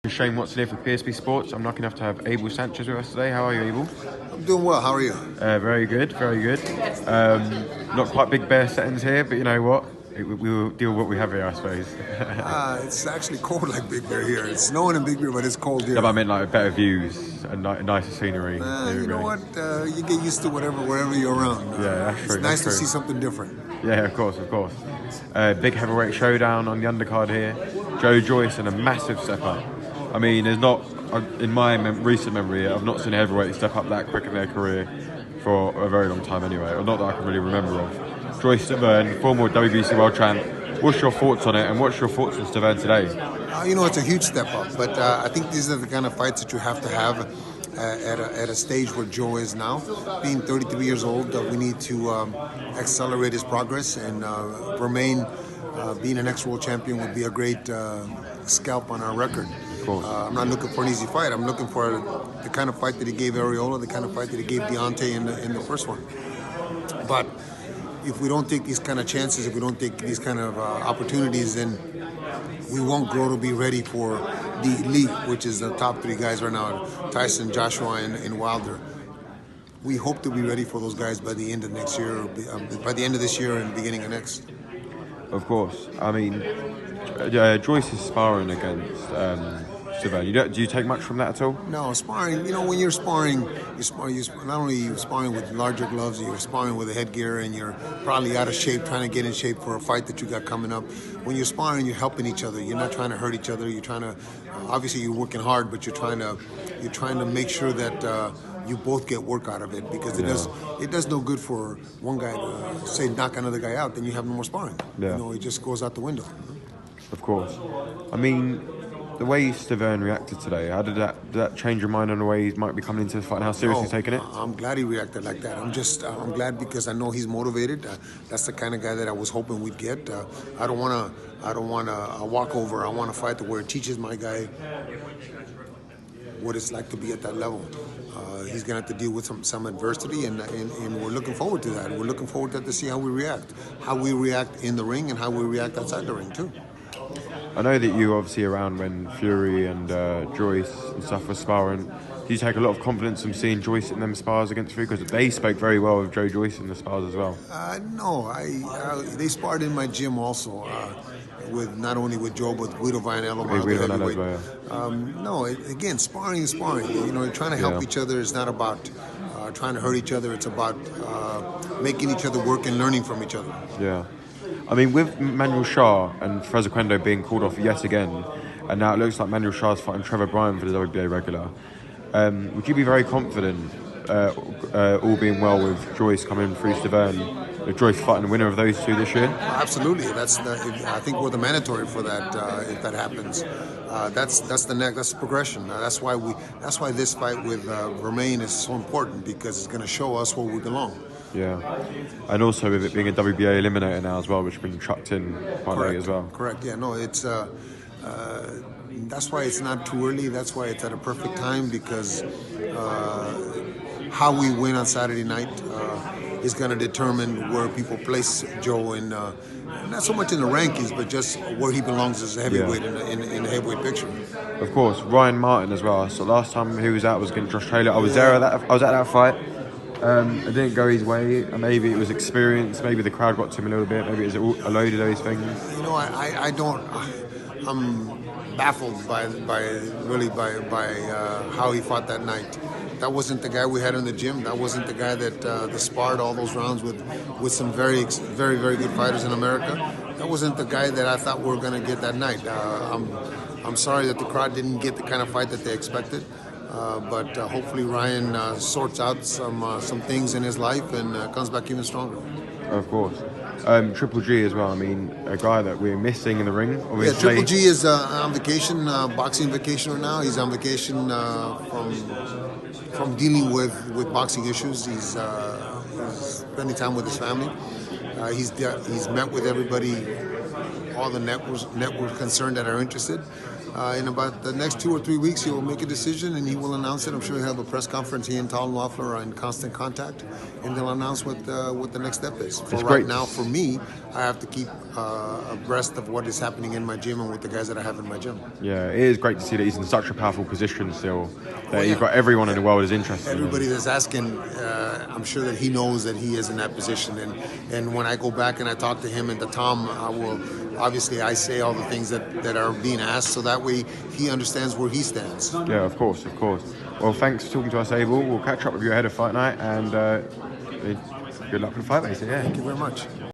Shane Watson here for PSB Sports. I'm lucky enough to have Abel Sanchez with us today. How are you, Abel? I'm doing well. How are you? Very good, very good. Not quite big bear settings here, but you know what? We will deal with what we have here, I suppose. It's actually cold like Big Bear here. It's snowing in Big Bear, but it's cold here. Yeah, but I meant like better views and nicer scenery. You know what? You get used to wherever you're around. Yeah, that's true. It's nice to see something different. Yeah, of course. Big heavyweight showdown on the undercard here. Joyce and a massive step up. I mean, there's not, in my recent memory, I've not seen a heavyweight step up that quick in their career for a very long time anyway, or not that I can really remember of. Joyce Stiverne, former WBC world champ. What's your thoughts on it, and what's your thoughts on Stiverne today? It's a huge step up, but I think these are the kind of fights that you have to have at a stage where Joe is now. Being 33 years old, we need to accelerate his progress, and remain being an ex-world champion would be a great scalp on our record. I'm not looking for an easy fight. I'm looking for the kind of fight that he gave Areola, the kind of fight that he gave Deontay in the first one. But if we don't take these kind of chances, if we don't take these kind of opportunities, then we won't grow to be ready for the elite, which is the top three guys right now, Tyson, Joshua, and Wilder. We hope to be ready for those guys by the end of next year, or by the end of this year and beginning of next. Of course. I mean, Joyce is sparring against Stiverne. Do you take much from that at all? No, sparring. When you're sparring, not only you're sparring with larger gloves, you're sparring with a headgear, and you're probably out of shape, trying to get in shape for a fight that you got coming up. When you're sparring, you're helping each other. You're not trying to hurt each other. You're trying to, obviously, you're working hard, but you're trying to make sure that you both get work out of it, because it does no good for one guy to say knock another guy out, then you have no more sparring. Yeah. It just goes out the window. Of course. I mean, the way Stiverne reacted today, how did that change your mind on the way he might be coming into this fight and how serious he's taking it? I'm glad he reacted like that. I'm glad because I know he's motivated. That's the kind of guy that I was hoping we'd get. I don't want a walkover. I want to fight where it teaches my guy what it's like to be at that level. He's going to have to deal with some adversity, and we're looking forward to that. We're looking forward to see how we react in the ring, and how we react outside the ring too. I know that you were obviously around when Fury and Joyce and stuff were sparring. Do you take a lot of confidence from seeing Joyce in them spars against Fury? Because they spoke very well with Joe Joyce in the spars as well. No, they sparred in my gym also, with not only with Joe but Guido Vianello, my other heavyweight. Again, sparring is sparring. You're trying to help each other. It's not about trying to hurt each other. It's about making each other work and learning from each other. Yeah. I mean, with Manuel Shah and Frezequendo being called off yet again, and now it looks like Manuel Shah's fighting Trevor Bryan for the WBA regular, would you be very confident, all being well, with Joyce coming through Stiverne, with Joyce fighting the winner of those two this year? Absolutely. I think we're the mandatory for that if that happens. That's the progression. That's why this fight with Romain is so important, because it's going to show us where we belong. Yeah, and also with it being a WBA eliminator now as well, which has been chucked in quite late as well. Correct. Yeah. No, it's that's why it's not too early. That's why it's at a perfect time, because how we win on Saturday night is going to determine where people place Joe in, not so much in the rankings, but just where he belongs as a heavyweight in the heavyweight picture. Of course, Ryan Martin as well. So last time he was out was against Josh Taylor. I was there. I was at that fight. It didn't go his way, and maybe it was experience, maybe the crowd got to him a little bit, maybe it was a load of those things. I'm baffled by how he fought that night. That wasn't the guy we had in the gym. That wasn't the guy that sparred all those rounds with some very, very, very good fighters in America. That wasn't the guy that I thought we were going to get that night. I'm sorry that the crowd didn't get the kind of fight that they expected. But hopefully Ryan sorts out some things in his life and comes back even stronger. Of course. Triple G as well. I mean, a guy that we're missing in the ring. Yeah, Triple G is on vacation, boxing vacation right now. He's on vacation from dealing with boxing issues. He's spending time with his family. He's met with everybody, all the networks concerned that are interested. in about the next 2 or 3 weeks, he will make a decision and he will announce it. I'm sure he'll have a press conference. He and Tom Loeffler are in constant contact, and they'll announce what the next step is. For right now, for me, I have to keep abreast of what is happening in my gym and with the guys that I have in my gym. Yeah, it is great to see that he's in such a powerful position still. That you've got everyone in the world is interested. Everybody that's asking, I'm sure that he knows that he is in that position. And when I go back and I talk to him and to Tom, I will. Obviously, I say all the things that are being asked, so that way he understands where he stands. Yeah, of course. Well, thanks for talking to us, Abel. We'll catch up with you ahead of fight night, and good luck with the fight, basically. Yeah. Thank you very much.